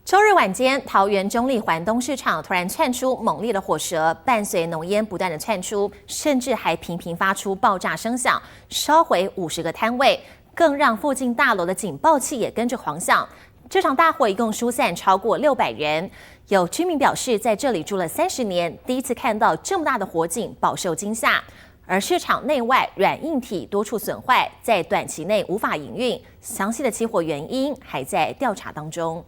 周日晚间，桃园中立环东市场突然窜出猛烈的火舌，伴随浓烟不断的窜出，甚至还频频发出爆炸声响，烧毁50个摊位，更让附近大楼的警报器也跟着狂响。这场大火一共疏散超过600人。有居民表示，在这里住了30年，第一次看到这么大的火警，饱受惊吓。而市场内外软硬体多处损坏，在短期内无法营运。详细的起火原因还在调查当中。